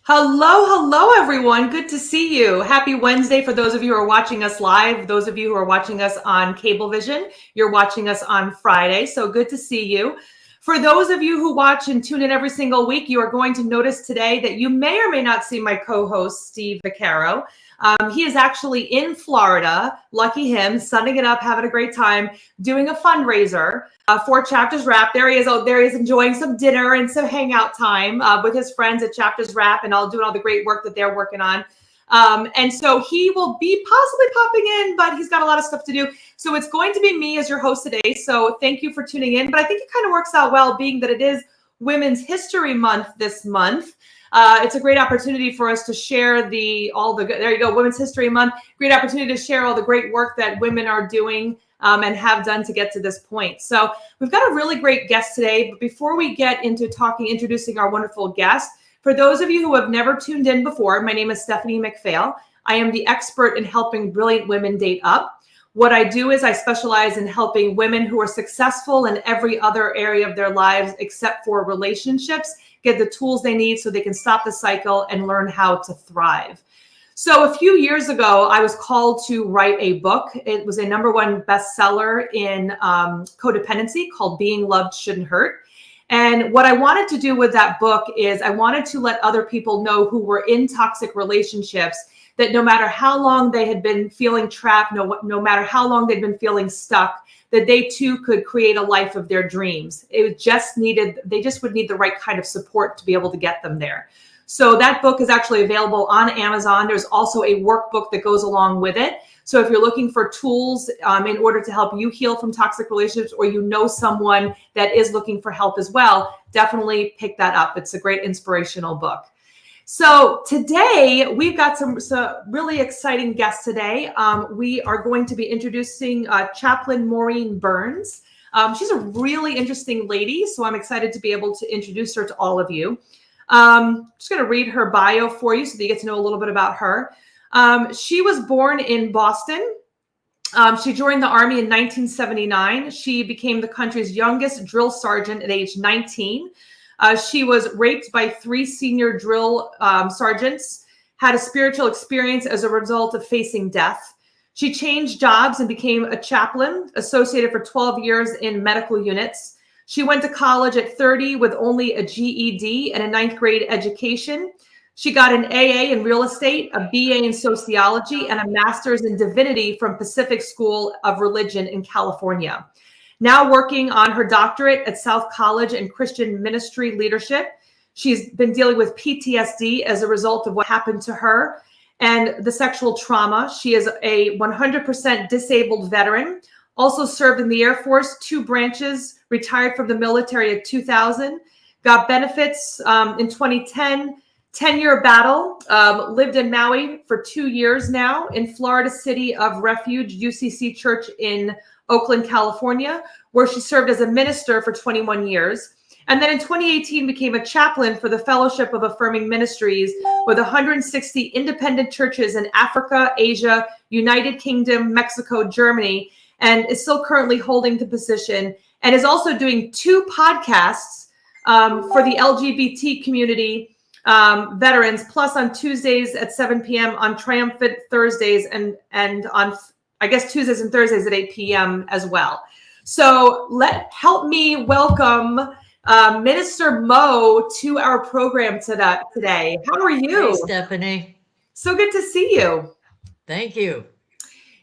Hello, everyone. Good to see you. Happy Wednesday for those of you who are watching us live. Those of you who are watching us on Cablevision, you're watching us on Friday. So good to see you. For those of you who watch and tune in every single week, you are going to notice today that you may or may not see my co-host, Steve Vaccaro. He is actually in Florida, lucky him, sunning it up, having a great time, doing a fundraiser for Chapters Wrap. There he is. Oh, there he is enjoying some dinner and some hangout time with his friends at Chapters Wrap and all doing all the great work that they're working on. And so he will be possibly popping in, but he's got a lot of stuff to do. So it's going to be me as your host today. So thank you for tuning in. But I think it kind of works out well, being that it is Women's History Month this month. It's a great opportunity for us to share there you go, Women's History Month. Great opportunity to share all the great work that women are doing and have done to get to this point. So we've got a really great guest today. But before we get into introducing our wonderful guest, for those of you who have never tuned in before, my name is Stephanie McPhail. I am the expert in helping brilliant women date up. What I do is I specialize in helping women who are successful in every other area of their lives except for relationships get the tools they need so they can stop the cycle and learn how to thrive. So a few years ago, I was called to write a book. It was a #1 bestseller in codependency called Being Loved Shouldn't Hurt. And what I wanted to do with that book is I wanted to let other people know who were in toxic relationships that no matter how long they had been feeling trapped, no matter how long they'd been feeling stuck, that they too could create a life of their dreams. They just would need the right kind of support to be able to get them there. So that book is actually available on Amazon. There's also a workbook that goes along with it. So if you're looking for tools in order to help you heal from toxic relationships, or you know someone that is looking for help as well, definitely pick that up. It's a great inspirational book. So today we've got some really exciting guests today. We are going to be introducing Chaplain Maureen Burns. She's a really interesting lady, so I'm excited to be able to introduce her to all of you. I'm just going to read her bio for you so that you get to know a little bit about her. She was born in Boston. She joined the Army in 1979. She became the country's youngest drill sergeant at age 19. She was raped by 3 senior drill sergeants, had a spiritual experience as a result of facing death. She changed jobs and became a chaplain, associated for 12 years in medical units. She went to college at 30 with only a GED and a 9th grade education. She got an AA in real estate, a BA in sociology, and a master's in divinity from Pacific School of Religion in California. Now working on her doctorate at South College in Christian ministry leadership. She's been dealing with PTSD as a result of what happened to her and the sexual trauma. She is a 100% disabled veteran, also served in the Air Force, 2 branches, retired from the military at 2000, got benefits in 2010, 10-year battle, lived in Maui for 2 years now, in Florida City of Refuge UCC Church in Oakland, California, where she served as a minister for 21 years. And then in 2018 became a chaplain for the Fellowship of Affirming Ministries with 160 independent churches in Africa, Asia, United Kingdom, Mexico, Germany, and is still currently holding the position, and is also doing 2 podcasts for the LGBT community veterans, plus on Tuesdays at 7 p.m. on Triumphant Thursdays and on, I guess, Tuesdays and Thursdays at 8 p.m. as well. So help me welcome Minister Mo to our program today. How are you? Hey, Stephanie. So good to see you. Thank you.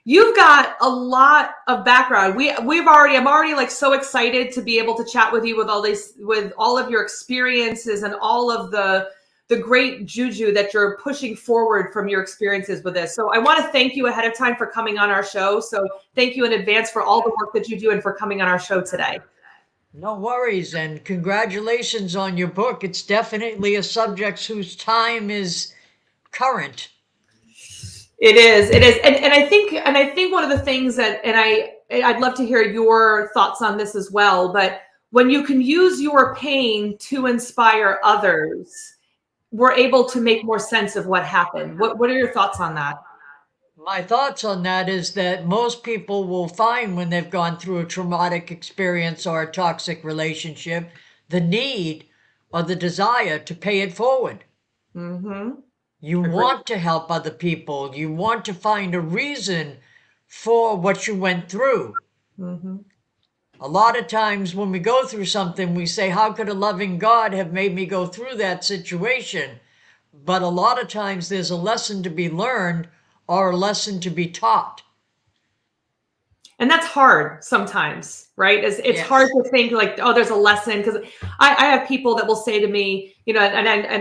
You've got a lot of background. I'm already like so excited to be able to chat with you with all of your experiences and all of the great juju that you're pushing forward from your experiences with this. So I want to thank you ahead of time for coming on our show. So thank you in advance for all the work that you do and for coming on our show today. No worries, and congratulations on your book. It's definitely a subject whose time is current. It is. And I think one of the things that, and I'd love to hear your thoughts on this as well, but when you can use your pain to inspire others, we're able to make more sense of what happened. What are your thoughts on that? My thoughts on that is that most people will find when they've gone through a traumatic experience or a toxic relationship, the need or the desire to pay it forward. Mm-hmm. You Agree. want to help other people. You want to find a reason for what you went through. Mm-hmm. A lot of times when we go through something, we say, how could a loving God have made me go through that situation? But a lot of times there's a lesson to be learned or a lesson to be taught. And that's hard sometimes, right? It's hard Yes. to think like, oh, there's a lesson, because I have people that will say to me, and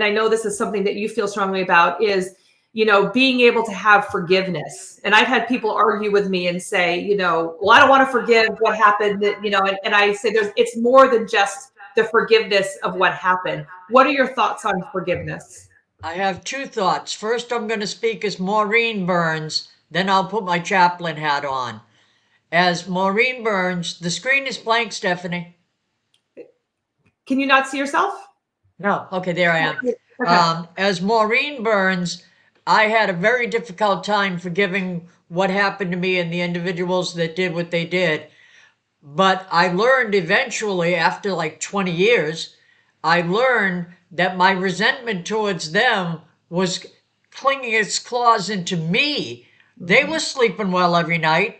I know this is something that you feel strongly about, is being able to have forgiveness. And I've had people argue with me and say, well, I don't want to forgive what happened, and I say it's more than just the forgiveness of what happened. What are your thoughts on forgiveness? I have two thoughts. First, I'm going to speak as Maureen Burns, then I'll put my chaplain hat on. As Maureen Burns, the screen is blank, Stephanie. Can you not see yourself? No, okay, there I am. Okay. As Maureen Burns, I had a very difficult time forgiving what happened to me and the individuals that did what they did. But I learned eventually, after like 20 years, I learned that my resentment towards them was clinging its claws into me. They Mm-hmm. were sleeping well every night.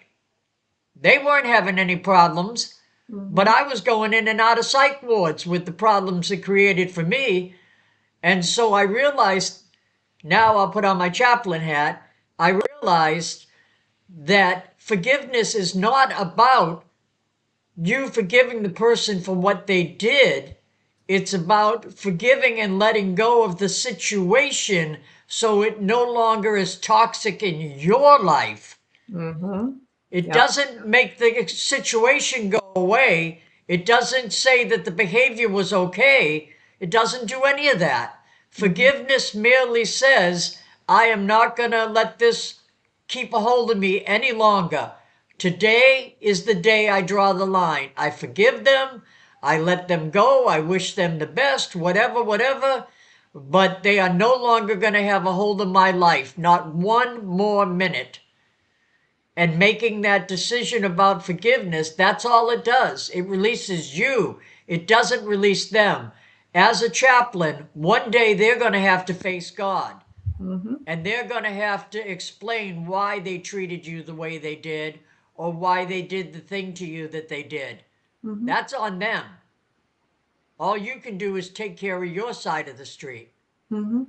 They weren't having any problems, but Mm-hmm. I was going in and out of psych wards with the problems it created for me. And so I realized, now I'll put on my chaplain hat, I realized that forgiveness is not about you forgiving the person for what they did. It's about forgiving and letting go of the situation so it no longer is toxic in your life. Mm-hmm. It Yep. doesn't make the situation go away. It doesn't say that the behavior was okay. It doesn't do any of that. Mm-hmm. Forgiveness merely says, I am not going to let this keep a hold of me any longer. Today is the day I draw the line. I forgive them. I let them go. I wish them the best, whatever, whatever. But they are no longer going to have a hold of my life. Not one more minute. And making that decision about forgiveness, that's all it does. It releases you. It doesn't release them. As a chaplain, one day they're going to have to face God. Mm-hmm. And they're going to have to explain why they treated you the way they did or why they did the thing to you that they did. Mm-hmm. That's on them. All you can do is take care of your side of the street. Mm-hmm.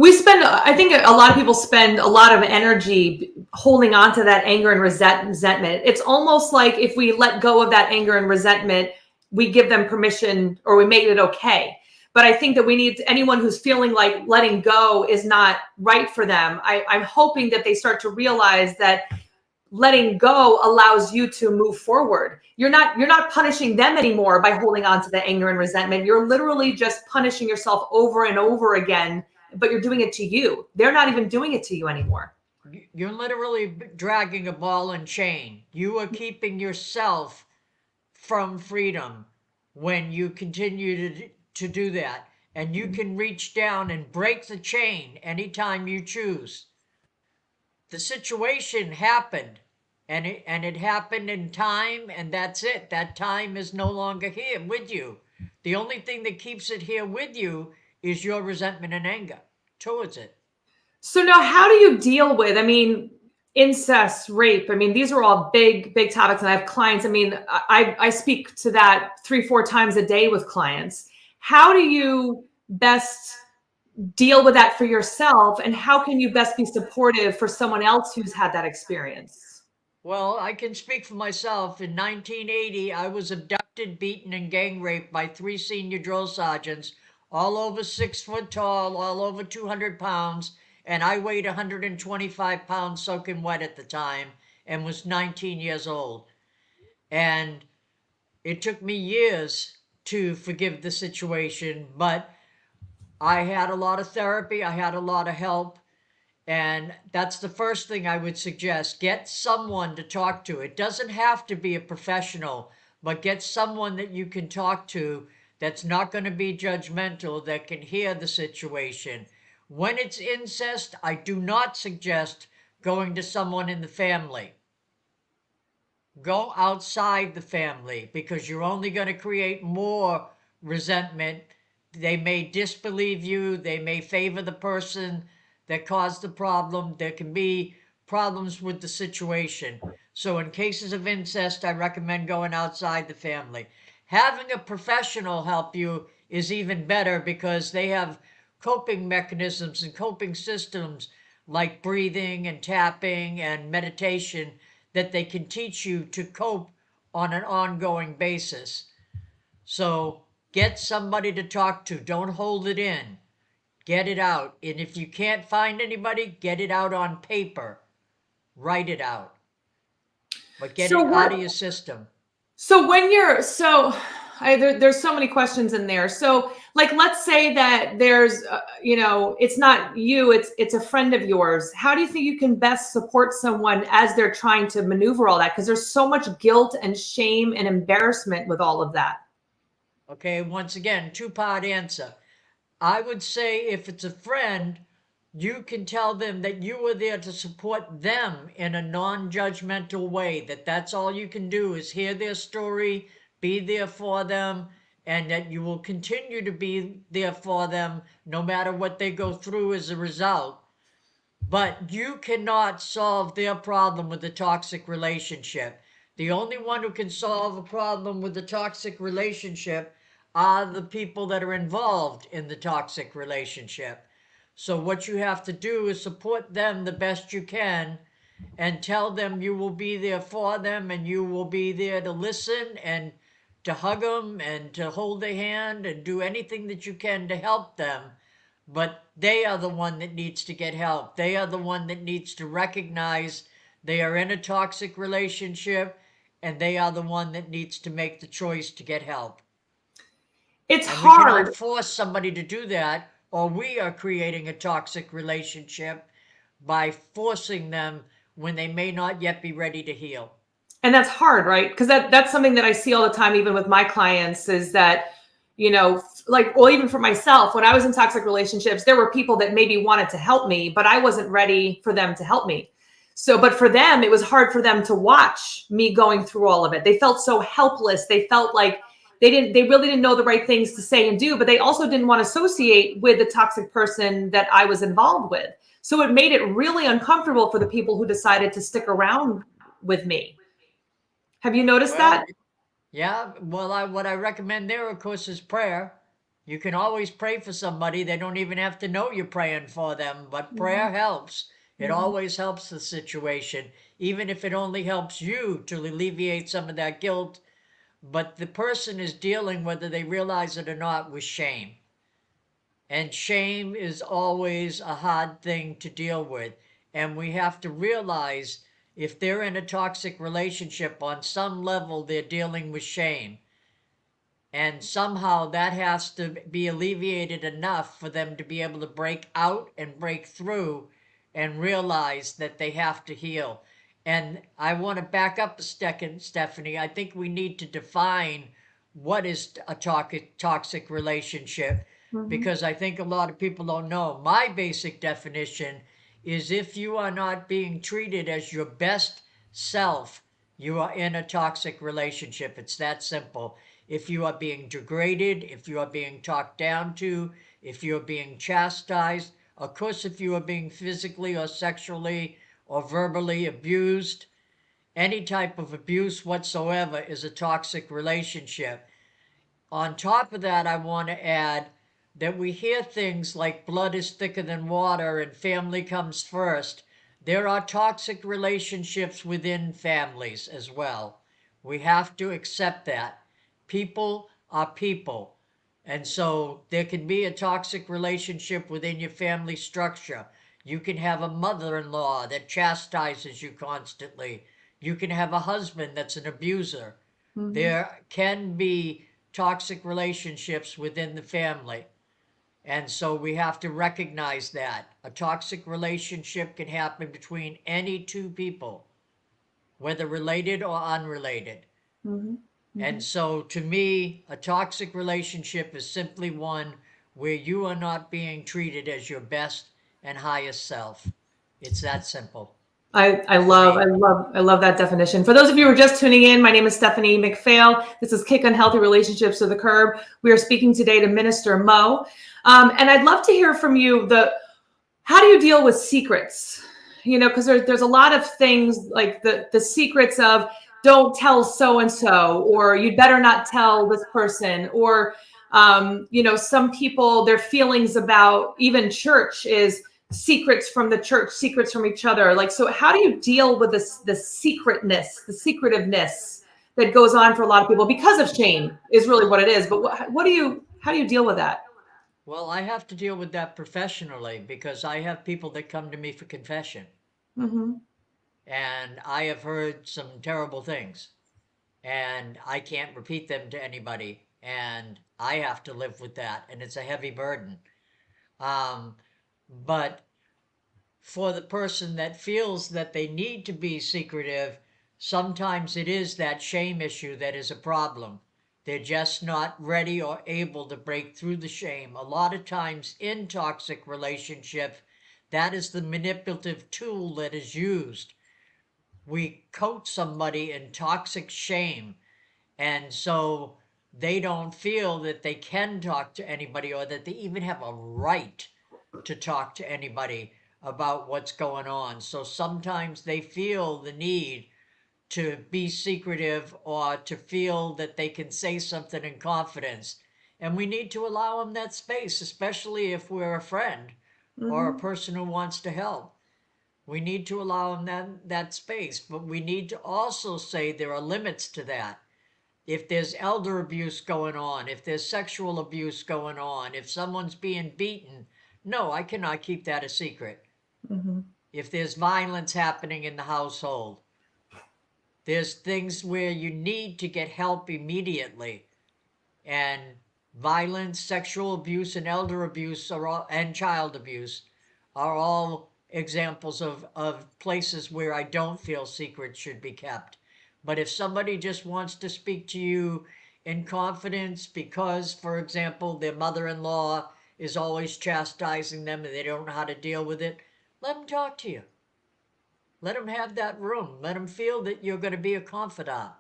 I think a lot of people spend a lot of energy holding on to that anger and resentment. It's almost like if we let go of that anger and resentment, we give them permission or we make it okay. But I think that we need anyone who's feeling like letting go is not right for them. I'm hoping that they start to realize that letting go allows you to move forward. You're not punishing them anymore by holding on to the anger and resentment. You're literally just punishing yourself over and over again, but you're doing it to you. They're not even doing it to you anymore. You're literally dragging a ball and chain. You are keeping yourself from freedom when you continue to do that. And you can reach down and break the chain anytime you choose. The situation happened, and it happened in time, and that's it. That time is no longer here with you. The only thing that keeps it here with you is your resentment and anger towards it. So now how do you deal with, incest, rape? These are all big, big topics. And I have clients. I speak to that 3-4 times a day with clients. How do you best deal with that for yourself, and how can you best be supportive for someone else who's had that experience? Well, I can speak for myself. In 1980, I was abducted, beaten, and gang raped by 3 senior drill sergeants, all over 6 foot tall, all over 200 pounds, and I weighed 125 pounds soaking wet at the time and was 19 years old. And it took me years to forgive the situation, but I had a lot of therapy, I had a lot of help. And that's the first thing I would suggest. Get someone to talk to. It doesn't have to be a professional, but get someone that you can talk to that's not going to be judgmental, that can hear the situation. When it's incest, I do not suggest going to someone in the family. Go outside the family, because you're only going to create more resentment they may disbelieve you, they may favor the person that caused the problem. There can be problems with the situation. So in cases of incest, I recommend going outside the family. Having a professional help you is even better because they have coping mechanisms and coping systems like breathing and tapping and meditation that they can teach you to cope on an ongoing basis. So get somebody to talk to. Don't hold it in. Get it out. And if you can't find anybody, get it out on paper. Write it out. But get So it out of what? your system. So when you're there's so many questions in there. So like, let's say that there's, it's not you, it's a friend of yours. How do you think you can best support someone as they're trying to maneuver all that? Because there's so much guilt and shame and embarrassment with all of that. Okay, once again, two-part answer. I would say if it's a friend, you can tell them that you were there to support them in a non-judgmental way, that that's all you can do is hear their story, be there for them, and that you will continue to be there for them no matter what they go through as a result. But you cannot solve their problem with a toxic relationship. The only one who can solve a problem with the toxic relationship are the people that are involved in the toxic relationship. So what you have to do is support them the best you can and tell them you will be there for them and you will be there to listen and to hug them and to hold their hand and do anything that you can to help them. But they are the one that needs to get help. They are the one that needs to recognize they are in a toxic relationship, and they are the one that needs to make the choice to get help. It's And we cannot hard. force somebody to do that, or we are creating a toxic relationship by forcing them when they may not yet be ready to heal. And that's hard, right? Because that's something that I see all the time, even with my clients, is that, like, well, even for myself, when I was in toxic relationships, there were people that maybe wanted to help me, but I wasn't ready for them to help me. So, but for them, it was hard for them to watch me going through all of it. They felt so helpless. They felt like they really didn't know the right things to say and do, but they also didn't want to associate with the toxic person that I was involved with. So it made it really uncomfortable for the people who decided to stick around with me. Have you noticed Well, that? yeah, well, what I recommend there, of course, is prayer. You can always pray for somebody. They don't even have to know you're praying for them, but prayer helps. It Mhm. always helps the situation, even if it only helps you to alleviate some of that guilt. But the person is dealing, whether they realize it or not, with shame. And shame is always a hard thing to deal with. And we have to realize if they're in a toxic relationship, on some level, they're dealing with shame. And somehow that has to be alleviated enough for them to be able to break out and break through and realize that they have to heal. And I want to back up a second, Stephanie. I think we need to define what is a toxic relationship, Mhm. because I think a lot of people don't know. My basic definition is if you are not being treated as your best self, you are in a toxic relationship. It's that simple. If you are being degraded, if you are being talked down to, if you're being chastised, of course, if you are being physically or sexually or verbally abused, any type of abuse whatsoever is a toxic relationship. On top of that, I want to add that we hear things like blood is thicker than water and family comes first. There are toxic relationships within families as well. We have to accept that. People are people. And so there can be a toxic relationship within your family structure. You can have a mother in law that chastises you constantly. You can have a husband that's an abuser. Mhm. There can be toxic relationships within the family. And so we have to recognize that. A toxic relationship can happen between any two people, whether related or unrelated. Mhm. And Mhm. so to me, a toxic relationship is simply one where you are not being treated as your best and highest self. It's that simple. I for love, I me. love, I love that definition. For those of you who are just tuning in, my name is Stephanie McPhail. This is Kick Unhealthy Relationships to the Curb. We are speaking today to Minister Mo. And I'd love to hear from you how do you deal with secrets? Because there's a lot of things like the secrets of don't tell so and so, or you'd better not tell this person, or some people, their feelings about even church is secrets from the church, secrets from each other. Like, so how do you deal with the secretness, the secretiveness that goes on for a lot of people because of shame is really what it is. But how do you deal with that? Well, I have to deal with that professionally because I have people that come to me for confession. Mm-hmm. And I have heard some terrible things. And I can't repeat them to anybody. And I have to live with that. And it's a heavy burden. Um, but for the person that feels that they need to be secretive, sometimes it is that shame issue that is a problem. They're just not ready or able to break through the shame. A lot of times in toxic relationship, that is the manipulative tool that is used. We coat somebody in toxic shame, and so they don't feel that they can talk to anybody or that they even have a right to talk to anybody about what's going on. So sometimes they feel the need to be secretive or to feel that they can say something in confidence. And we need to allow them that space, especially if we're a friend or a Mm-hmm. person who wants to help. We need to allow them that space, but we need to also say there are limits to that. If there's elder abuse going on, if there's sexual abuse going on, if someone's being beaten, no, I cannot keep that a secret. Mm-hmm. If there's violence happening in the household, there's things where you need to get help immediately. And violence, sexual abuse, and elder abuse and child abuse are all examples of places where I don't feel secrets should be kept. But if somebody just wants to speak to you in confidence because, for example, their mother-in-law is always chastising them and they don't know how to deal with it, let them talk to you. Let them have that room. Let them feel that you're going to be a confidant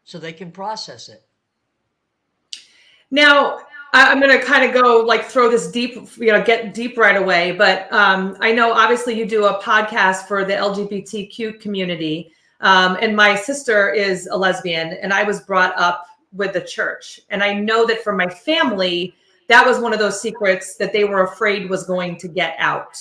so they can process it. Now, I'm going to kind of go like throw this deep, get deep right away. But I know obviously you do a podcast for the LGBTQ community. And my sister is a lesbian, and I was brought up with the church. And I know that for my family, that was one of those secrets that they were afraid was going to get out.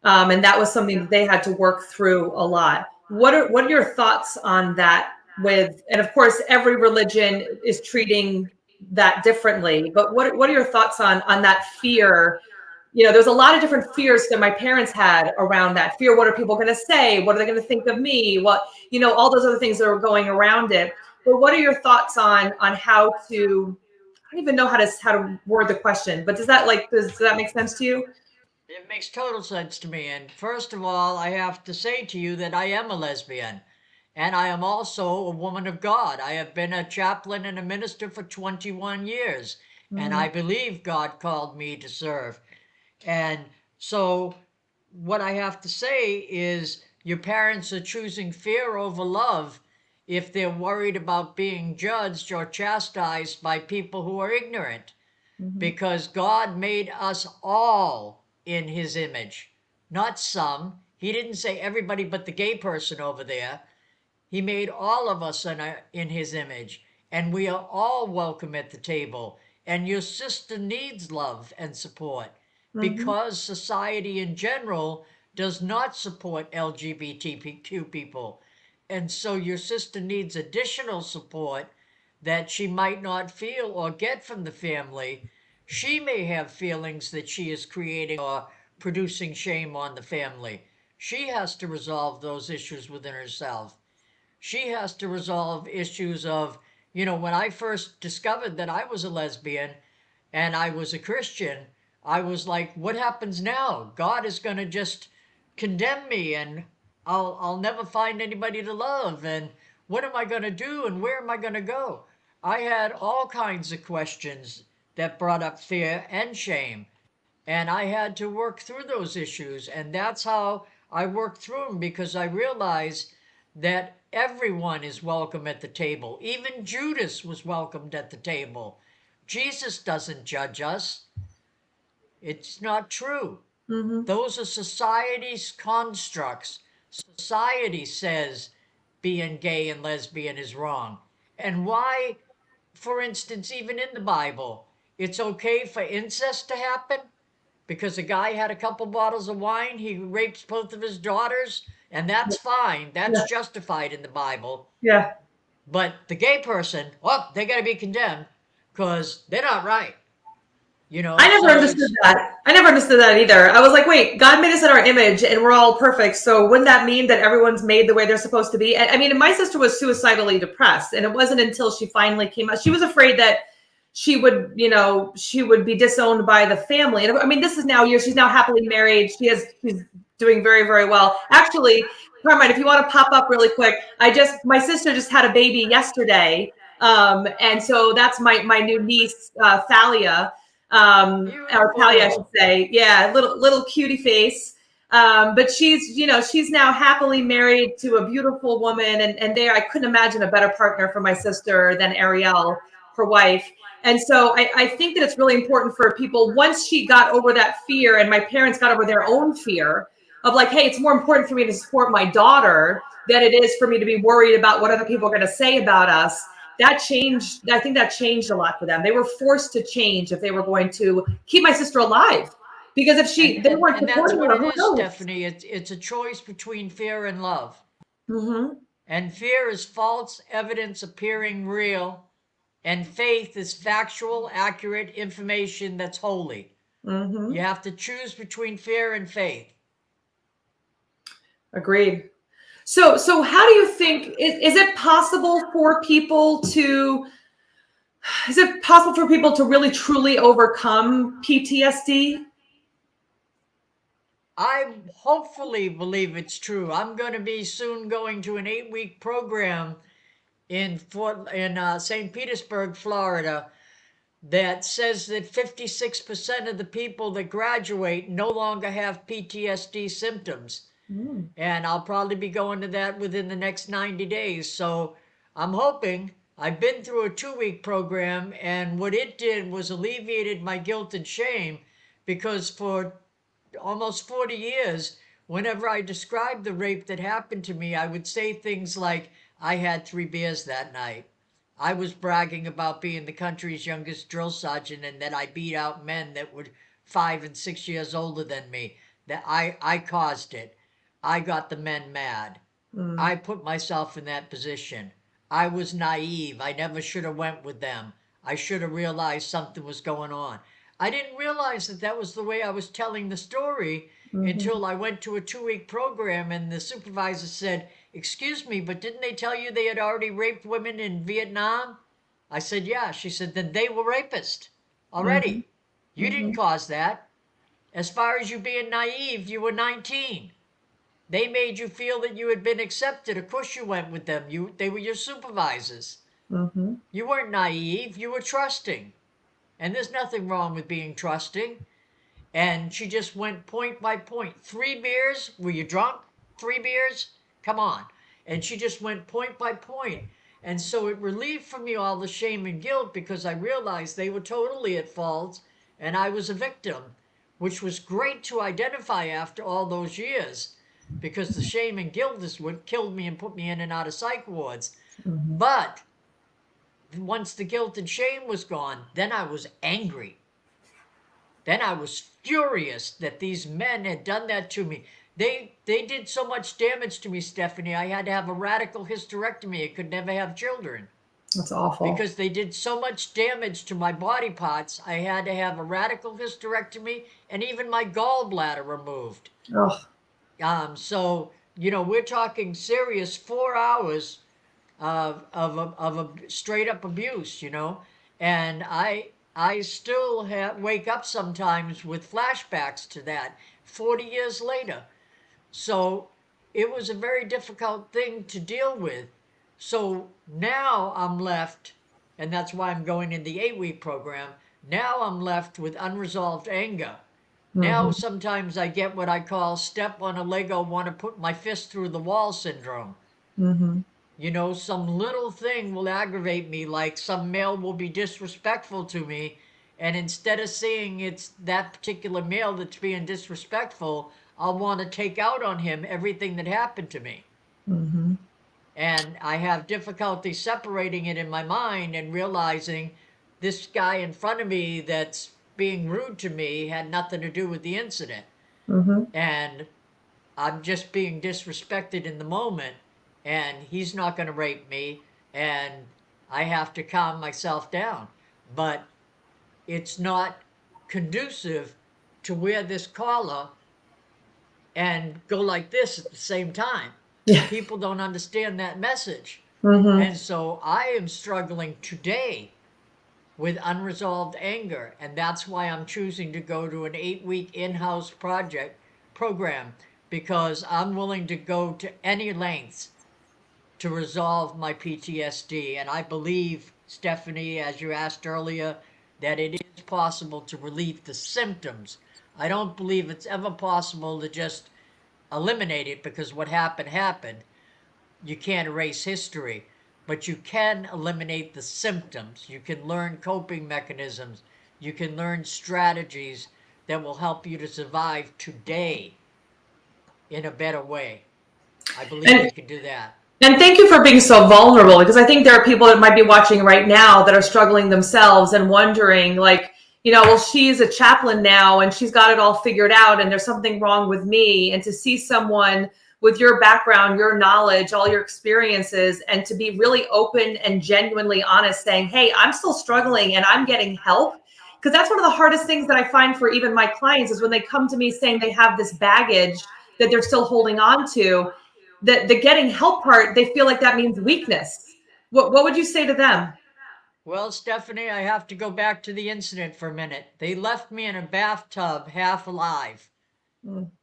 And that was something that they had to work through a lot. What are your thoughts on that? And of course, every religion is treating that differently. But what are your thoughts on that fear? There's a lot of different fears that my parents had around that fear. What are people going to say? What are they going to think of me? All those other things that are going around it. But what are your thoughts on how to? I don't even know how to word the question. But does that make sense to you? It makes total sense to me. And first of all, I have to say to you that I am a lesbian. And I am also a woman of God. I have been a chaplain and a minister for 21 years. And Mm-hmm. I believe God called me to serve. And so, what I have to say is your parents are choosing fear over love if they're worried about being judged or chastised by people who are ignorant, Mm-hmm. because God made us all in his image, not some. He didn't say everybody but the gay person over there. He made all of us in his image, and we are all welcome at the table. And your sister needs love and support Mm-hmm. because society in general does not support LGBTQ people. And so your sister needs additional support that she might not feel or get from the family. She may have feelings that she is creating or producing shame on the family. She has to resolve those issues within herself. She has to resolve issues of, when I first discovered that I was a lesbian and I was a Christian, I was like, what happens now? God is going to just condemn me, and I'll never find anybody to love, and what am I going to do, and where am I going to go? I had all kinds of questions that brought up fear and shame, and I had to work through those issues. And that's how I worked through them because I realized that everyone is welcome at the table. Even Judas was welcomed at the table. Jesus doesn't judge us. It's not true. Mm-hmm. Those are society's constructs. Society says being gay and lesbian is wrong. And why, for instance, even in the Bible, it's okay for incest to happen? Because a guy had a couple bottles of wine, he rapes both of his daughters, and that's fine. That's Yeah. justified in the Bible. Yeah. But the gay person, well, they got to be condemned because they're not right. You know, I never so understood it's, that. I never understood that either. I was like, wait, God made us in our image and we're all perfect. So wouldn't that mean that everyone's made the way they're supposed to be? I mean, my sister was suicidally depressed, and it wasn't until she finally came out. She was afraid that she would, she would be disowned by the family. And I mean, this is now years. She's now happily married. She's doing very, very well. Actually, Carmine, if you want to pop up really quick, my sister just had a baby yesterday. And so that's my new niece, Thalia. Or Talia, I should beautiful. say. Yeah, little cutie face. But she's now happily married to a beautiful woman, and I couldn't imagine a better partner for my sister than Ariel, her wife. And so I think that it's really important for people, once she got over that fear and my parents got over their own fear of like, hey, it's more important for me to support my daughter than it is for me to be worried about what other people are going to say about us. That changed. I think that changed a lot for them. They were forced to change if they were going to keep my sister alive, because if And, they and, weren't and that's supporting what her, it who is, knows? Stephanie. It's a choice between fear and love. Mm-hmm. And fear is false evidence appearing real, and faith is factual, accurate information that's holy. Mm-hmm. You have to choose between fear and faith. Agreed. So how do you think, is it possible for people to really truly overcome PTSD? I hopefully believe it's true. I'm going to be soon going to an 8-week program in St. Petersburg, Florida, that says that 56% of the people that graduate no longer have PTSD symptoms. Mm. And I'll probably be going to that within the next 90 days. So I'm hoping. I've been through a 2-week program, and what it did was alleviated my guilt and shame, because for almost 40 years, whenever I described the rape that happened to me, I would say things like, I had 3 beers that night. I was bragging about being the country's youngest drill sergeant and that I beat out men that were 5 and 6 years older than me. That I caused it. I got the men mad. Mm. I put myself in that position. I was naive. I never should have went with them. I should have realized something was going on. I didn't realize that that was the way I was telling the story Mm-hmm. until I went to a 2-week program and the supervisor said, "Excuse me, but didn't they tell you they had already raped women in Vietnam?" I said, "Yeah." She said, "Then they were rapists Mm-hmm. already. You Mm-hmm. didn't cause that. As far as you being naive, you were 19. They made you feel that you had been accepted. Of course you went with them. They were your supervisors. Mm-hmm. You weren't naive. You were trusting. And there's nothing wrong with being trusting." And she just went point by point. 3 beers? Were you drunk? 3 beers? Come on. And she just went point by point. And so it relieved from me all the shame and guilt, because I realized they were totally at fault and I was a victim, which was great to identify after all those years, because the shame and guilt is what killed me and put me in and out of psych wards. Mm-hmm. But once the guilt and shame was gone, then I was angry. Then I was furious that these men had done that to me. They did so much damage to me, Stephanie. I had to have a radical hysterectomy. I could never have children That's awful. because they did so much damage to my body parts. I had to have a radical hysterectomy and even my gallbladder removed. Oh. So we're talking serious 4 hours of a straight up abuse, and I still wake up sometimes with flashbacks to that 40 years later. So it was a very difficult thing to deal with. So now I'm left, and that's why I'm going in the 8-week program. Now I'm left with unresolved anger. Now sometimes I get what I call step on a Lego, want to put my fist through the wall syndrome. You know, some little thing will aggravate me, like some male will be disrespectful to me, and instead of seeing it's that particular male that's being disrespectful, I'll want to take out on him everything that happened to me. And I have difficulty separating it in my mind and realizing this guy in front of me that's being rude to me had nothing to do with the incident. And I'm just being disrespected in the moment, and he's not going to rape me, and I have to calm myself down. But it's not conducive to wear this collar and go like this at the same time. Yeah. People don't understand that message. Mm-hmm. And so I am struggling today with unresolved anger. And that's why I'm choosing to go to an 8-week in-house program, because I'm willing to go to any lengths to resolve my PTSD. And I believe, Stephanie, as you asked earlier, that it is possible to relieve the symptoms. I don't believe it's ever possible to just eliminate it, because what happened happened. You can't erase history, but you can eliminate the symptoms. You can learn coping mechanisms. You can learn strategies that will help you to survive today in a better way. I believe And we can do that. And thank you for being so vulnerable, because I think there are people that might be watching right now that are struggling themselves and wondering, like, well, she's a chaplain now and she's got it all figured out and there's something wrong with me. And to see someone with your background, your knowledge, all your experiences, and to be really open and genuinely honest, saying, hey, I'm still struggling and I'm getting help. Because that's one of the hardest things that I find for even my clients is when they come to me saying they have this baggage that they're still holding on to. The getting help part, they feel like that means weakness. What would you say to them? Well, Stephanie, I have to go back to the incident for a minute. They left me in a bathtub half alive.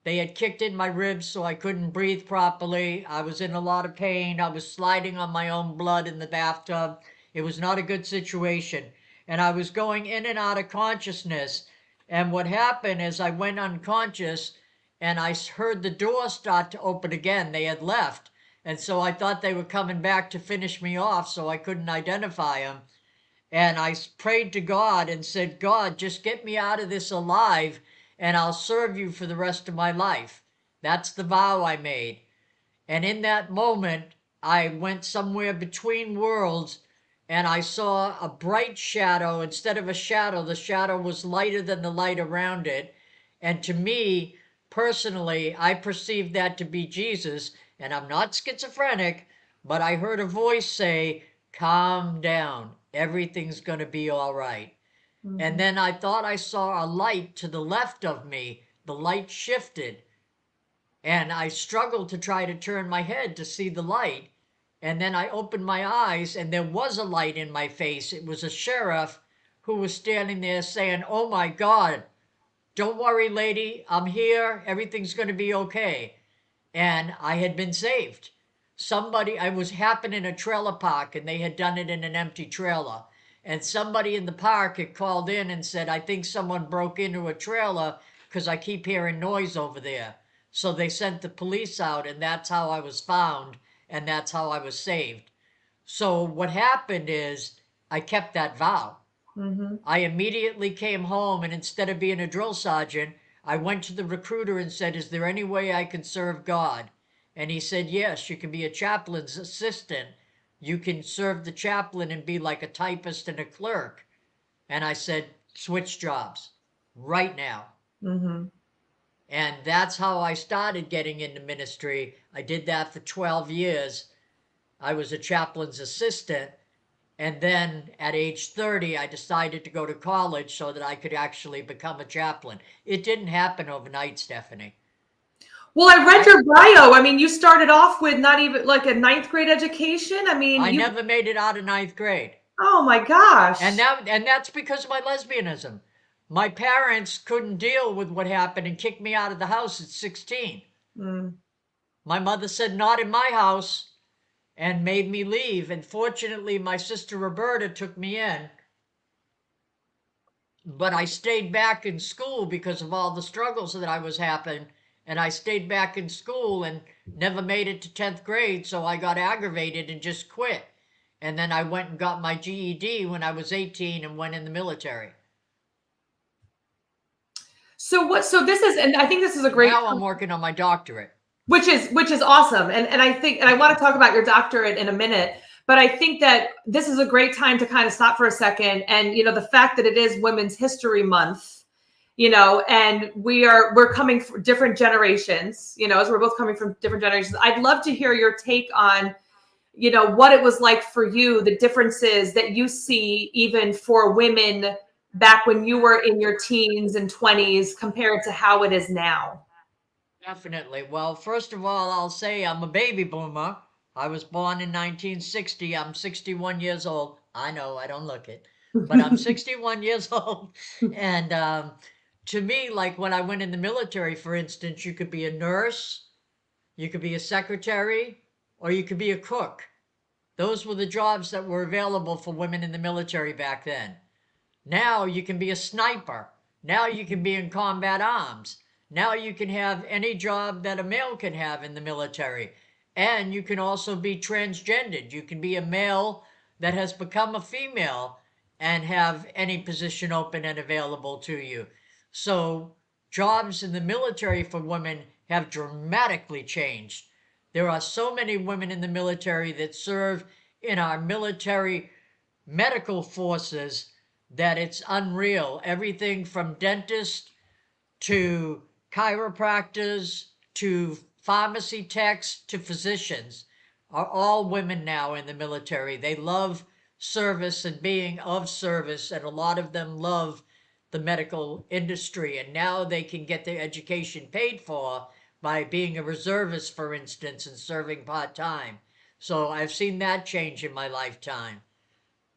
They had kicked in my ribs so I couldn't breathe properly. I was in a lot of pain. I was sliding on my own blood in the bathtub. It was not a good situation. And I was going in and out of consciousness. And what happened is I went unconscious and I heard the door start to open again. They had left. And so I thought they were coming back to finish me off, so I couldn't identify them. And I prayed to God and said, God, just get me out of this alive and I'll serve you for the rest of my life. That's the vow I made. And in that moment, I went somewhere between worlds and I saw a bright shadow. Instead of a shadow, the shadow was lighter than the light around it. And to me, personally, I perceived that to be Jesus. And I'm not schizophrenic, but I heard a voice say, calm down. Everything's going to be all right. And then I thought I saw a light to the left of me. The light shifted. And I struggled to try to turn my head to see the light. And then I opened my eyes and there was a light in my face. It was a sheriff who was standing there saying, oh my God, don't worry, lady. I'm here. Everything's going to be okay. And I had been saved. I was happening in a trailer park and they had done it in an empty trailer. And somebody in the park had called in and said, I think someone broke into a trailer because I keep hearing noise over there. So they sent the police out and that's how I was found and that's how I was saved. So what happened is I kept that vow. I immediately came home and instead of being a drill sergeant, I went to the recruiter and said, is there any way I can serve God? And he said, yes, you can be a chaplain's assistant. You can serve the chaplain and be like a typist and a clerk. And I said, switch jobs right now. And that's how I started getting into ministry. I did that for 12 years. I was a chaplain's assistant. And then at age 30, I decided to go to college so that I could actually become a chaplain. It didn't happen overnight, Stephanie. Well, I read your bio. I mean, you started off with not even like a ninth grade education. I mean, I never made it out of ninth grade. Oh my gosh. And that's because of my lesbianism. My parents couldn't deal with what happened and kicked me out of the house at 16. My mother said, not in my house, and made me leave. And fortunately, my sister Roberta took me in. but I stayed back in school because of all the struggles that I was having. And I stayed back in school and never made it to 10th grade. So I got aggravated and just quit. And then I went and got my GED when I was 18 and went in the military. So this is, and I think this is a great, Now I'm working on my doctorate. which is awesome. And I think, and I want to talk about your doctorate in a minute, but I think that this is a great time to kind of stop for a second. And, the fact that it is Women's History Month, and we're coming from different generations, as we're both coming from different generations. I'd love to hear your take on, what it was like for you, the differences that you see even for women back when you were in your teens and 20s compared to how it is now. Definitely. Well, first of all, I'll say I'm a baby boomer. I was born in 1960. I'm 61 years old. I know I don't look it, but I'm 61 years old. And to me, like when I went in the military, for instance, you could be a nurse, you could be a secretary, or you could be a cook. Those were the jobs that were available for women in the military back then. Now you can be a sniper. Now you can be in combat arms. Now you can have any job that a male can have in the military. And you can also be transgendered. You can be a male that has become a female and have any position open and available to you. So jobs in the military for women have dramatically changed. There are so many women in the military that serve in our military medical forces that it's unreal. Everything from dentists to chiropractors to pharmacy techs to physicians are all women now in the military. They love service and being of service, and a lot of them love the medical industry. And now they can get their education paid for by being a reservist, for instance, and serving part-time. So I've seen that change in my lifetime.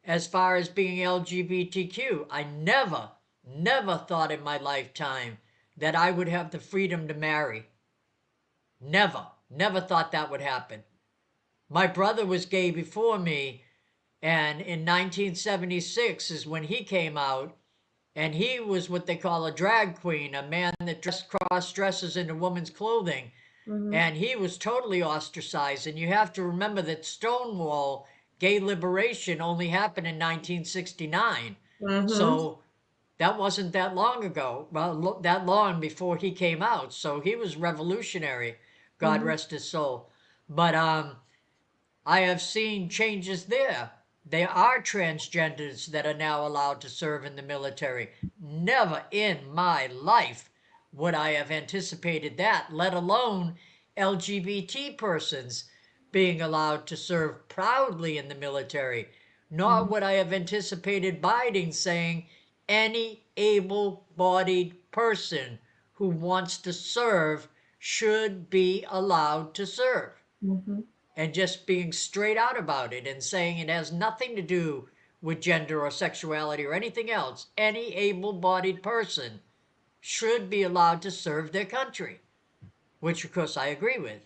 As far as being LGBTQ, I never thought in my lifetime that I would have the freedom to marry. Never thought that would happen. My brother was gay before me, and in 1976 is when he came out, and he was what they call a drag queen, a man that cross-dresses into woman's clothing. Mm-hmm. And he was totally ostracized. And you have to remember that Stonewall gay liberation only happened in 1969. Mm-hmm. So that wasn't that long ago, well, that long before he came out. So he was revolutionary, God Mm-hmm. rest his soul. But I have seen changes there. There are transgenders that are now allowed to serve in the military. Never in my life would I have anticipated that, let alone LGBT persons being allowed to serve proudly in the military. Nor would I have anticipated Biden saying any able-bodied person who wants to serve should be allowed to serve. Mm-hmm. And just being straight out about it and saying it has nothing to do with gender or sexuality or anything else. Any able-bodied person should be allowed to serve their country, which of course I agree with.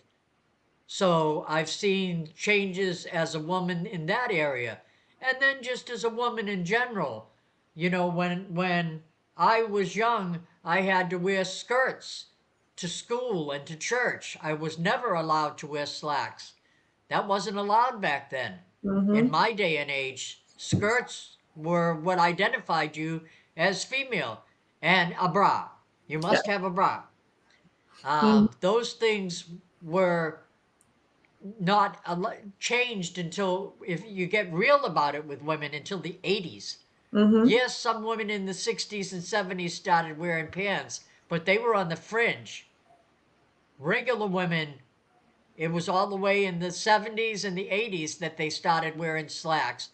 So I've seen changes as a woman in that area. And then just as a woman in general, when I was young, I had to wear skirts to school and to church. I was never allowed to wear slacks. That wasn't allowed back then. Mm-hmm. In my day and age, skirts were what identified you as female, and a bra. You must have a bra. Those things were not changed until, if you get real about it with women, until the 80s. Mm-hmm. Yes, some women in the 60s and 70s started wearing pants, but they were on the fringe. Regular women, it was all the way in the 70s and the 80s that they started wearing slacks.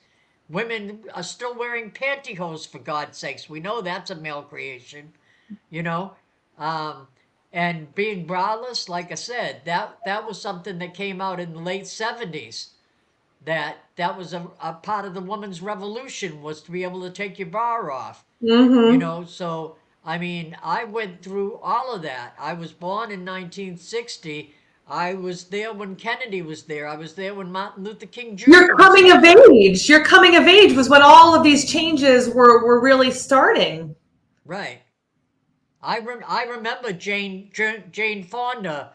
Women are still wearing pantyhose, for God's sakes. We know that's a male creation, and being braless, like I said, that was something that came out in the late 70s. That was a part of the women's revolution, was to be able to take your bra off. Mm-hmm. So I mean, I went through all of that. I was born in 1960. I was there when Kennedy was there. I was there when Martin Luther King Jr. Your coming of age. Your coming of age was when all of these changes were really starting. Right. I remember Jane Fonda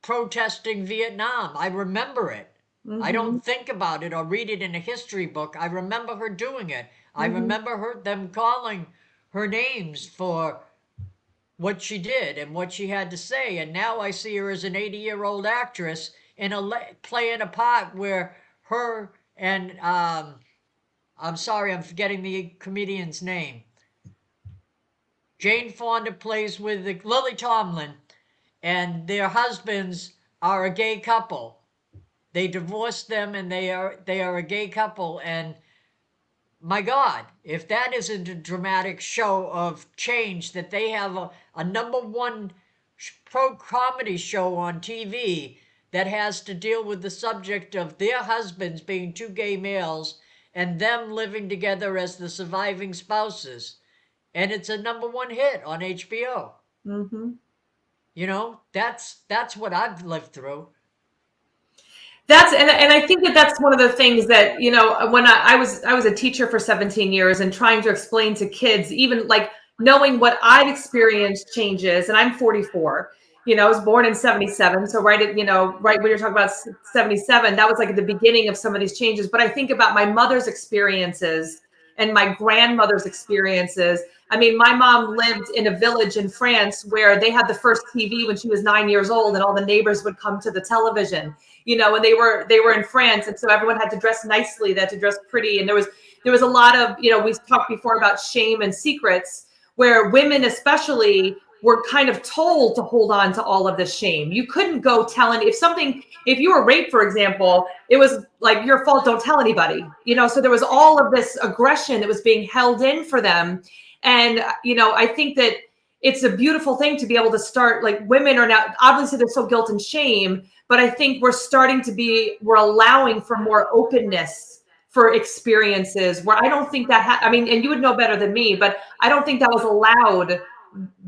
protesting Vietnam. I remember it. I Mm-hmm. don't think about it or read it in a history book. I remember her doing it. I Mm-hmm. remember them calling her names for what she did and what she had to say. And now I see her as an 80-year-old actress in playing a part where her and I'm sorry, I'm forgetting the comedian's name. Jane Fonda plays with Lily Tomlin, and their husbands are a gay couple. They divorced them, and they are a gay couple. And my God, if that isn't a dramatic show of change, that they have a number one pro comedy show on TV that has to deal with the subject of their husbands being two gay males and them living together as the surviving spouses. And it's a number one hit on HBO. Mm-hmm. That's what I've lived through. And I think that that's one of the things that, when I was a teacher for 17 years and trying to explain to kids, even like knowing what I've experienced changes, and I'm 44. I was born in 77. So right when you're talking about 77, that was like at the beginning of some of these changes. But I think about my mother's experiences and my grandmother's experiences. I mean, my mom lived in a village in France where they had the first TV when she was 9 years old, and all the neighbors would come to the television, and they were in France. And so everyone had to dress nicely, they had to dress pretty. And there was a lot of, we talked before about shame and secrets, where women especially were kind of told to hold on to all of this shame. You couldn't go telling if you were raped, for example, it was like your fault, don't tell anybody, so there was all of this aggression that was being held in for them. And, I think that it's a beautiful thing to be able to start, like, women are now, obviously there's so guilt and shame, but I think we're allowing for more openness for experiences where I don't think that, I mean, and you would know better than me, but I don't think that was allowed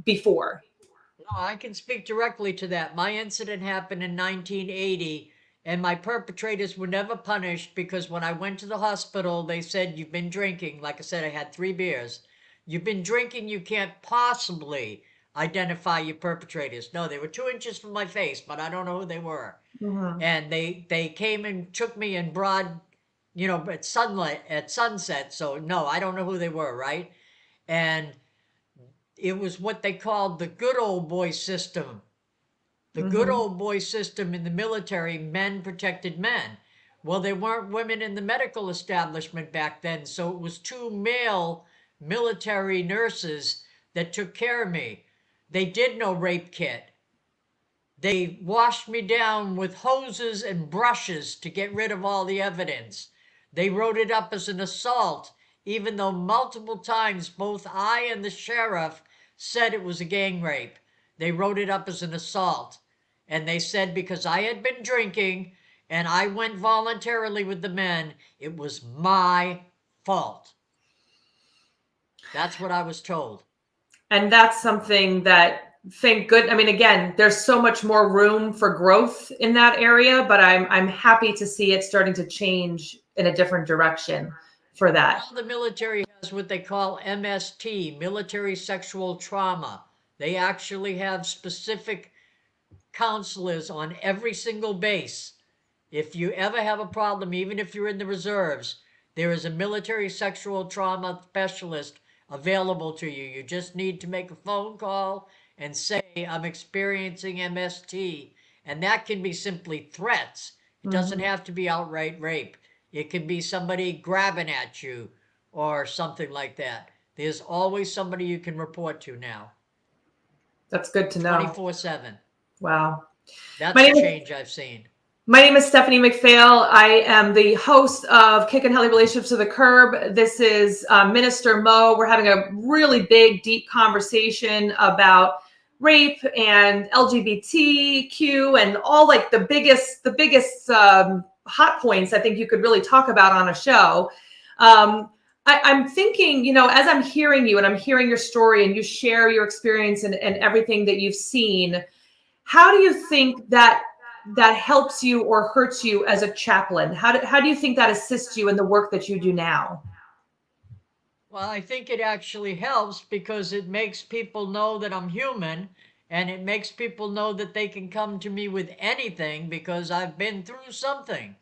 before. No, I can speak directly to that. My incident happened in 1980, and my perpetrators were never punished because when I went to the hospital, they said, "You've been drinking." Like I said, I had 3 beers. "You've been drinking, you can't possibly identify your perpetrators." No, they were 2 inches from my face, but I don't know who they were. Mhm. And they came and took me in broad, at sunset. So no, I don't know who they were, right? And it was what they called the good old boy system. The good Mhm. old boy system in the military, men protected men. Well, there weren't women in the medical establishment back then, so it was 2 male military nurses that took care of me. They did no rape kit. They washed me down with hoses and brushes to get rid of all the evidence. They wrote it up as an assault, even though multiple times both I and the sheriff said it was a gang rape. They wrote it up as an assault. And they said because I had been drinking and I went voluntarily with the men, it was my fault. That's what I was told. And that's something that, thank good. I mean, again, there's so much more room for growth in that area, but I'm happy to see it starting to change in a different direction for that. Now the military has what they call MST, military sexual trauma. They actually have specific counselors on every single base. If you ever have a problem, even if you're in the reserves, there is a military sexual trauma specialist available to you. You just need to make a phone call and say, "I'm experiencing MST." And that can be simply threats. It doesn't Mhm. have to be outright rape. It can be somebody grabbing at you or something like that. There's always somebody you can report to now, That's good to know. 24/7. Wow. That's My a name is change I've seen. My name is Stephanie McPhail. I am the host of Kicking Healthy Relationships to the Curb. This is Minister Mo. We're having a really big, deep conversation about rape and LGBTQ and all, like, the biggest hot points I think you could really talk about on a show. I'm thinking, as I'm hearing you and I'm hearing your story and you share your experience and everything that you've seen, how do you think that helps you or hurts you as a chaplain? How do you think that assists you in the work that you do now? Well, I think it actually helps because it makes people know that I'm human, and it makes people know that they can come to me with anything because I've been through something.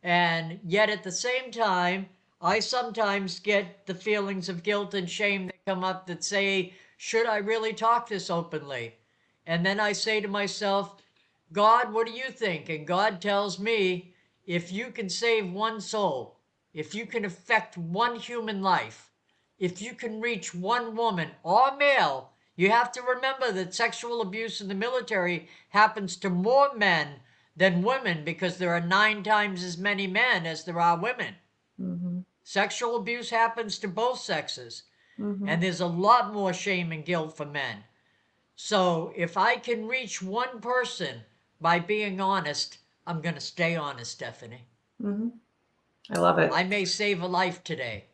And yet at the same time, I sometimes get the feelings of guilt and shame that come up that say, should I really talk this openly? And then I say to myself, God, what do you think? And God tells me, if you can save one soul, if you can affect one human life, if you can reach one woman or male, you have to remember that sexual abuse in the military happens to more men than women because there are 9 times as many men as there are women. Mm-hmm. Sexual abuse happens to both sexes, Mm-hmm. and there's a lot more shame and guilt for men. So if I can reach one person by being honest, I'm going to stay honest, Stephanie. Mm-hmm. I love it. I may save a life today.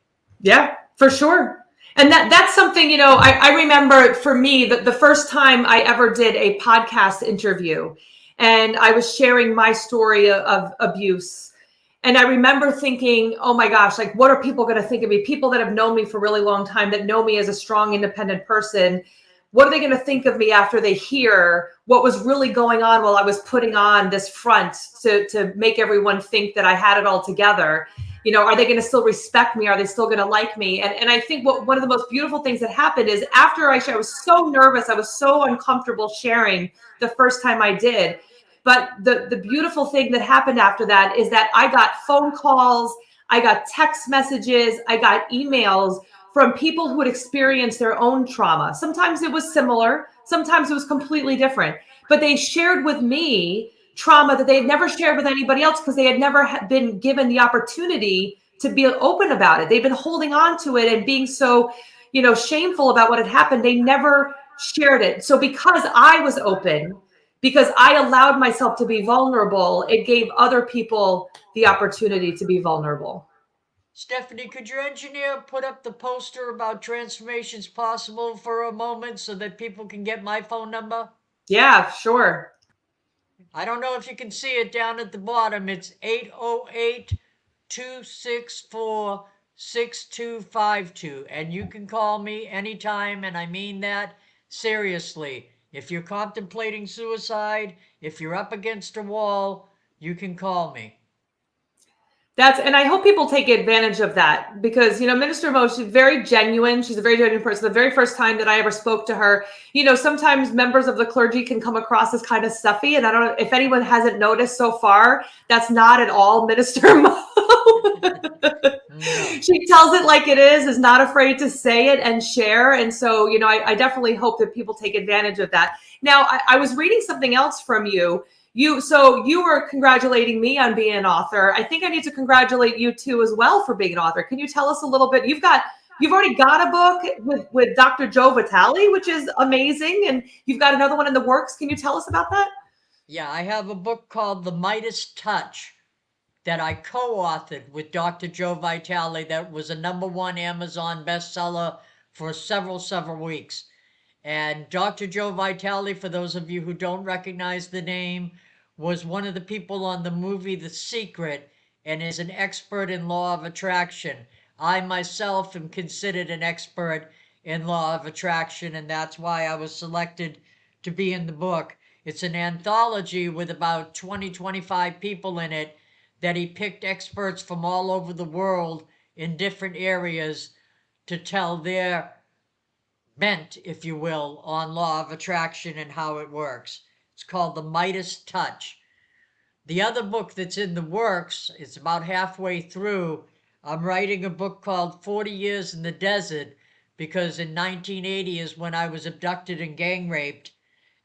Yeah, for sure. And that's something, I remember for me that the first time I ever did a podcast interview and I was sharing my story of abuse. And I remember thinking, oh my gosh, like, what are people going to think of me? People that have known me for a really long time, that know me as a strong, independent person. What are they going to think of me after they hear what was really going on while I was putting on this front to make everyone think that I had it all together? Are they going to still respect me? Are they still going to like me? And I think one of the most beautiful things that happened is after I was so nervous, I was so uncomfortable sharing the first time I did. But the beautiful thing that happened after that is that I got phone calls, I got text messages, I got emails from people who had experienced their own trauma. Sometimes it was similar, sometimes it was completely different, but they shared with me trauma that they had never shared with anybody else because they had never been given the opportunity to be open about it. They've been holding on to it and being so, shameful about what had happened. They never shared it. So because I was open, because I allowed myself to be vulnerable, it gave other people the opportunity to be vulnerable. Stephanie, could your engineer put up the poster about transformations possible for a moment so that people can get my phone number? Yeah, sure. I don't know if you can see it down at the bottom. It's 808 264 6252. And you can call me anytime, and I mean that seriously. If you're contemplating suicide, if you're up against a wall, you can call me. And I hope people take advantage of that because, Minister Mo, she's very genuine. She's a very genuine person. The very first time that I ever spoke to her, sometimes members of the clergy can come across as kind of stuffy. And I don't know if anyone hasn't noticed so far, that's not at all Minister Mo. No. She tells it like it is not afraid to say it and share. And so, I definitely hope that people take advantage of that. Now, I was reading something else from you. So you were congratulating me on being an author. I think I need to congratulate you too as well for being an author. Can you tell us a little bit? You've already got a book with Dr. Joe Vitale, which is amazing, and you've got another one in the works. Can you tell us about that? Yeah, I have a book called The Midas Touch that I co-authored with Dr. Joe Vitale that was a #1 Amazon bestseller for several weeks. And Dr. Joe Vitale, for those of you who don't recognize the name, was one of the people on the movie The Secret and is an expert in law of attraction. I myself am considered an expert in law of attraction, and that's why I was selected to be in the book. It's an anthology with about 25 people in it that he picked experts from all over the world in different areas to tell their bent, if you will, on law of attraction and how it works. It's called The Midas Touch. The other book that's in the works, it's about halfway through. I'm writing a book called 40 Years in the Desert because in 1980 is when I was abducted and gang raped.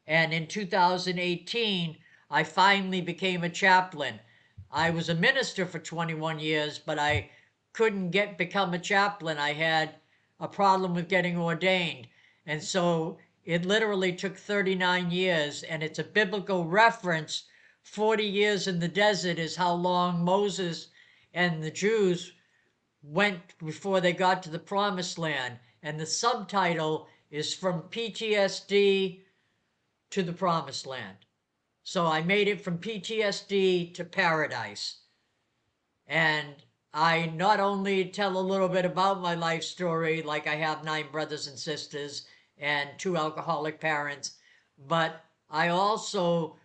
And in 2018, I finally became a chaplain. I was a minister for 21 years, but I couldn't become a chaplain. I had a problem with getting ordained. And so it literally took 39 years, and it's a biblical reference. 40 years in the desert is how long Moses and the Jews went before they got to the promised land. And the subtitle is From PTSD to the promised land. So I made it from PTSD to paradise. And I not only tell a little bit about my life story, like I have 9 brothers and sisters and 2 alcoholic parents, but I also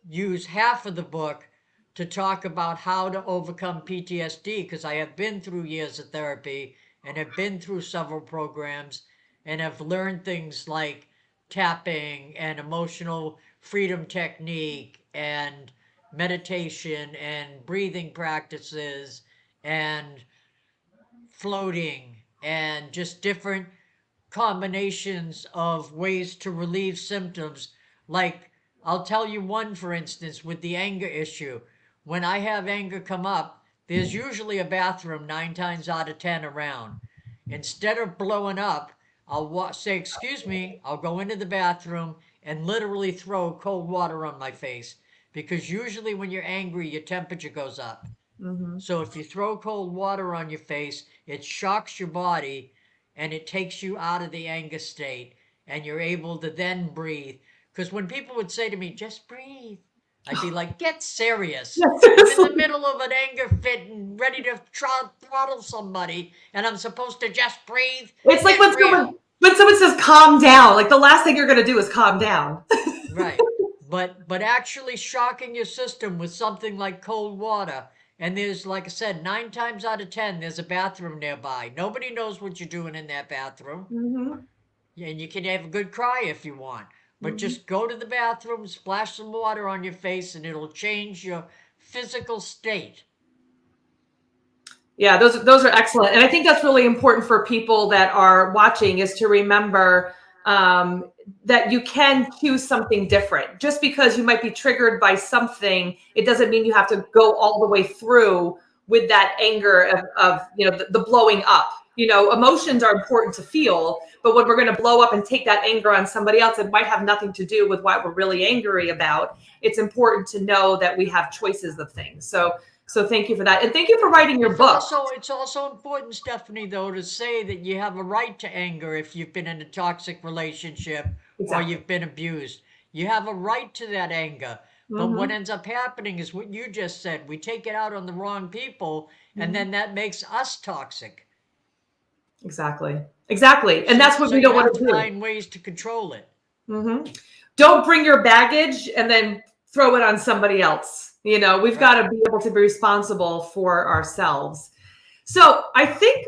use half of the book to talk about how to overcome PTSD because I have been through years of therapy and have been through several programs and have learned things like tapping and emotional freedom technique and meditation and breathing practices and floating and just different combinations of ways to relieve symptoms. Like, I'll tell you one, for instance, with the anger issue. When I have anger come up, there's usually a bathroom 9 times out of 10 around. Instead of blowing up, I'll say, "Excuse me," I'll go into the bathroom and literally throw cold water on my face. Because usually when you're angry, your temperature goes up. Hmm. So if you throw cold water on your face, it shocks your body and it takes you out of the anger state and you're able to then breathe. Because when people would say to me, "Just breathe," I'd be like, "Get serious. Yeah, I'm in the seriously. middle of an anger fit and ready to throttle somebody and I'm supposed to just breathe. It's like Get real." when someone says calm down, like the last thing you're going to do is calm down. Right. But actually shocking your system with something like cold water. And there's, like I said, 9 times out of 10, there's a bathroom nearby. Nobody knows what you're doing in that bathroom. Hmm. And you can have a good cry if you want. But Hmm. just go to the bathroom, splash some water on your face, and it'll change your physical state. Yeah, those are excellent, and I think that's really important for people that are watching is to remember um, that you can choose something different. Just because you might be triggered by something, it doesn't mean you have to go all the way through with that anger of the blowing up. Emotions are important to feel, but when we're going to blow up and take that anger on somebody else, it might have nothing to do with what we're really angry about. It's important to know that we have choices of things. So thank you for that. And thank you for writing your book. It's also important, Stephanie, though, to say that you have a right to anger if you've been in a toxic relationship or Exactly. you've been abused. You have a right to that anger. But what Hmm. ends up happening is what you just said. We take it out on the wrong people, and Hmm. then that makes us toxic. Exactly. Exactly. And that's what So we you don't have want to to do. find ways to control it. Hmm. Don't bring your baggage and then throw it on somebody else. We've got Right. to be able to be responsible for ourselves. So I think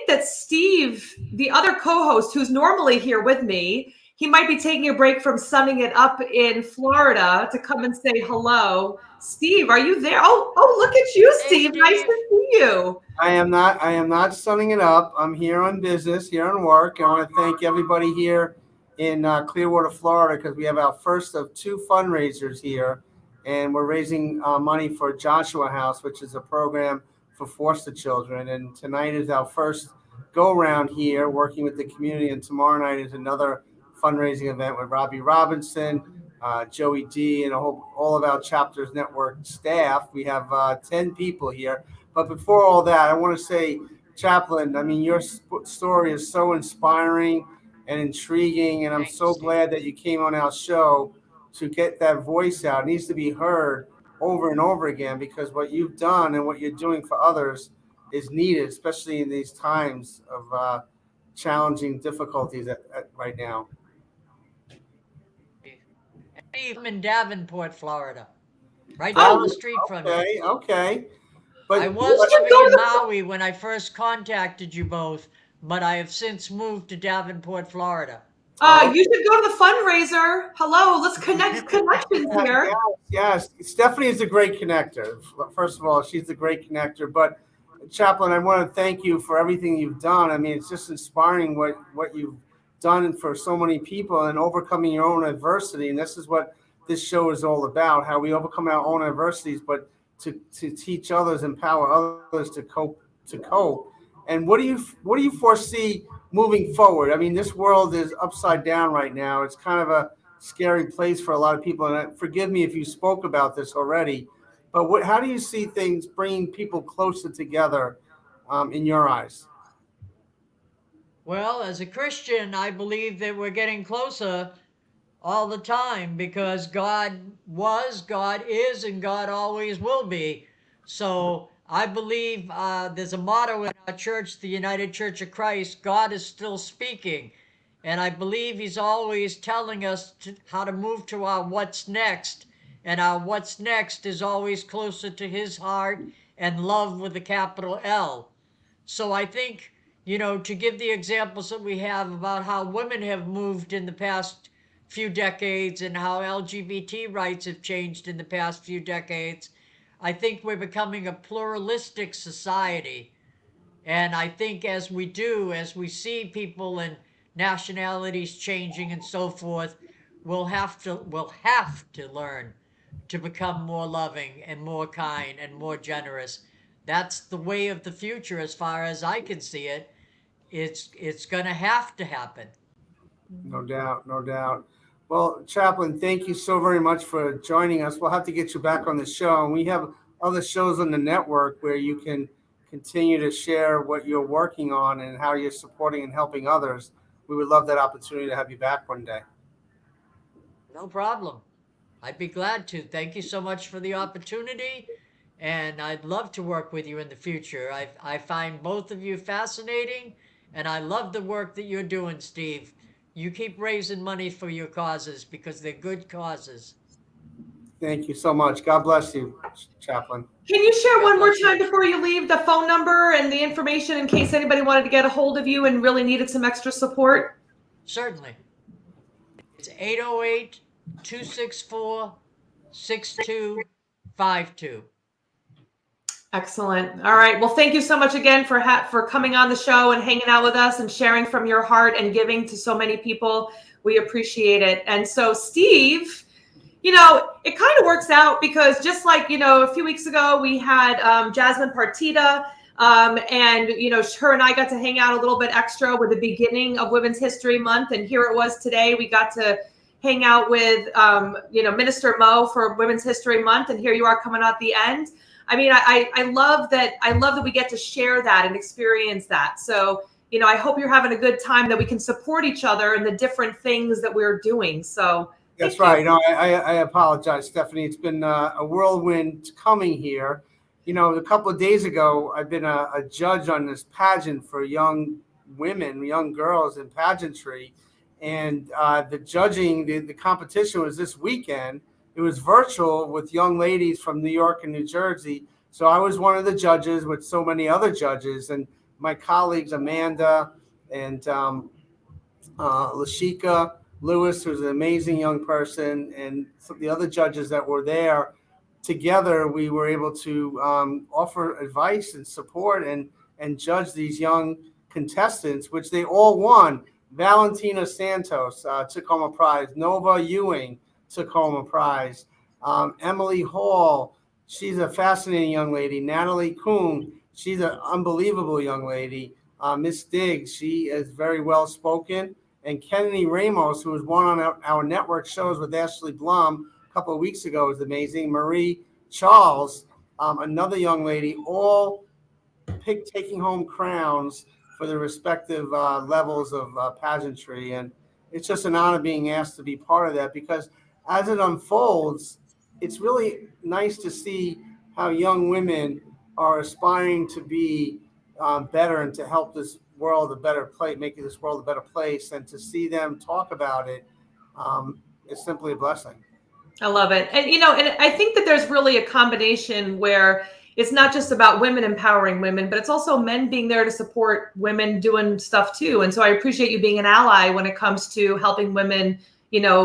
that Steve, the other co-host who's normally here with me, he might be taking a break from sunning it up in Florida to come and say hello. Steve, are you there? Oh, look at you, Hey, Steve. Nice Steve. to see you. I am not sunning it up. I'm here on business, here on work. I want to thank everybody here in Clearwater, Florida, because we have our first of 2 fundraisers here, and we're raising money for Joshua House, which is a program for foster children. And tonight is our first go round here, working with the community. And tomorrow night is another fundraising event with Robbie Robinson, Joey D, and all of our chapters network staff. We have 10 people here. But before all that, I want to say, Chaplain, I mean, your story is so inspiring and intriguing, and I'm Thank you, so Steve. glad that you came on our show to get that voice out. It needs to be heard over and over again because what you've done and what you're doing for others is needed, especially in these times of challenging difficulties right now. Steve, I'm in Davenport, Florida, right down the Oh, street from you. Okay, okay. I But was you should living go to in the Maui when I first contacted you both, but I have since moved to Davenport, Florida. uh, You should go to the fundraiser. Hello, let's connect connections yes, here. yes. Stephanie is a great connector. First of all, she's a great connector. But Chaplain, I want to thank you for everything you've done. I mean, it's just inspiring what you've done for so many people and overcoming your own adversity. And this is what this show is all about: how we overcome our own adversities, but to teach others, empower others to cope. And what do you foresee moving forward? I mean, this world is upside down right now. It's kind of a scary place for a lot of people. And forgive me if you spoke about this already, but how do you see things bringing people closer together in your eyes? Well, as a Christian, I believe that we're getting closer all the time because God was, God is, and God always will be. So I believe there's a motto in our church, the United Church of Christ: God is still speaking. And I believe he's always telling us how to move to our what's next. And our what's next is always closer to his heart and love with a capital L. So I think, to give the examples that we have about how women have moved in the past few decades and how LGBT rights have changed in the past few decades, I think we're becoming a pluralistic society. And I think as we see people and nationalities changing and so forth, we'll have to learn to become more loving and more kind and more generous. That's the way of the future as far as I can see it. It's going to have to happen. No doubt, no doubt. Well, Chaplain, thank you so very much for joining us. We'll have to get you back on the show. And we have other shows on the network where you can continue to share what you're working on and how you're supporting and helping others. We would love that opportunity to have you back one day. No problem. I'd be glad to. Thank you so much for the opportunity. And I'd love to work with you in the future. I find both of you fascinating, and I love the work that you're doing, Steve. You keep raising money for your causes because they're good causes. Thank you so much. God bless you, Chaplain. Can you share God one more bless you. time before you leave the phone number and the information in case anybody wanted to get a hold of you and really needed some extra support? Certainly. It's 808-264-6252. Excellent. All right. Well, thank you so much again for coming on the show and hanging out with us and sharing from your heart and giving to so many people. We appreciate it. And so, Steve, it kind of works out because just like, a few weeks ago, we had Jasmine Partita, and, her and I got to hang out a little bit extra with the beginning of Women's History Month. And here it was today. We got to hang out with, Minister Mo for Women's History Month. And here you are coming out the end. I mean, I love that. I love that we get to share that and experience that. So, I hope you're having a good time, that we can support each other in the different things that we're doing. So that's right. I apologize, Stephanie. It's been a whirlwind coming here. A couple of days ago, I've been a judge on this pageant for young women, young girls in pageantry. And the judging, the competition was this weekend. It was virtual with young ladies from New York and New Jersey. So I was one of the judges with so many other judges. And my colleagues, Amanda and Lashika Lewis, who's an amazing young person, and the other judges that were there, together we were able to offer advice and support and judge these young contestants, which they all won. Valentina Santos took home a prize. Nova Ewing took home a prize. Emily Hall, she's a fascinating young lady. Natalie Kuhn, she's an unbelievable young lady. Miss Diggs, she is very well spoken. And Kennedy Ramos, who was one on our network shows with Ashley Blum a couple of weeks ago, was amazing. Marie Charles, another young lady, all taking home crowns for the respective levels of pageantry. And it's just an honor being asked to be part of that, because as it unfolds, it's really nice to see how young women are aspiring to be better and to help this world a better place, making this world a better place, and to see them talk about it is simply a blessing. I love it. And, and I think that there's really a combination where it's not just about women empowering women, but it's also men being there to support women doing stuff too. And so I appreciate you being an ally when it comes to helping women,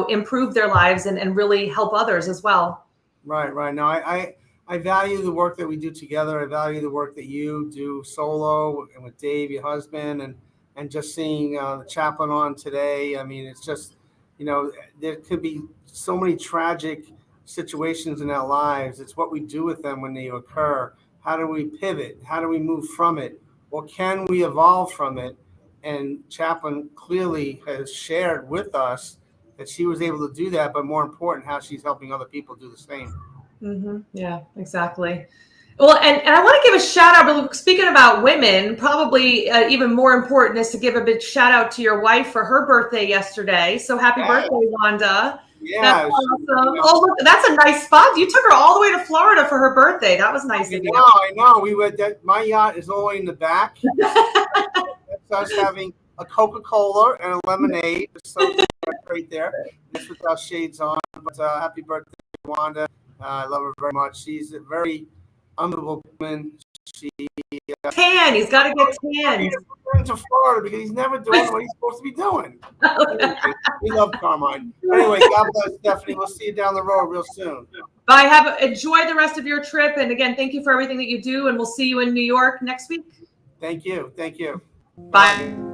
improve their lives and really help others as well. Right. No, I value the work that we do together. I value the work that you do solo and with Dave, your husband, and just seeing the Chaplain on today. I mean, it's just, there could be so many tragic situations in our lives. It's what we do with them when they occur. How do we pivot? How do we move from it? Or can we evolve from it? And Chaplain clearly has shared with us that she was able to do that, but more important, how she's helping other people do the same. Mm-hmm. Yeah, exactly. Well, and I want to give a shout out, speaking about women, probably even more important is to give a big shout out to your wife for her birthday yesterday. So happy birthday, Wanda. Yeah. That's awesome. Oh, look, that's a nice spot. You took her all the way to Florida for her birthday. That was nice of you. I know. We went that my yacht is all the way in the back. That's us having a Coca-Cola and a lemonade. So right there. That's without shades on. But happy birthday, Wanda. I love her very much. She's a very unbelievable woman. Tan. He's got to get tanned. To Florida because he's never doing what he's supposed to be doing. We love Carmine. Anyway, God bless Stephanie. We'll see you down the road real soon. Bye. Enjoy the rest of your trip. And again, thank you for everything that you do. And we'll see you in New York next week. Thank you. Thank you. Bye.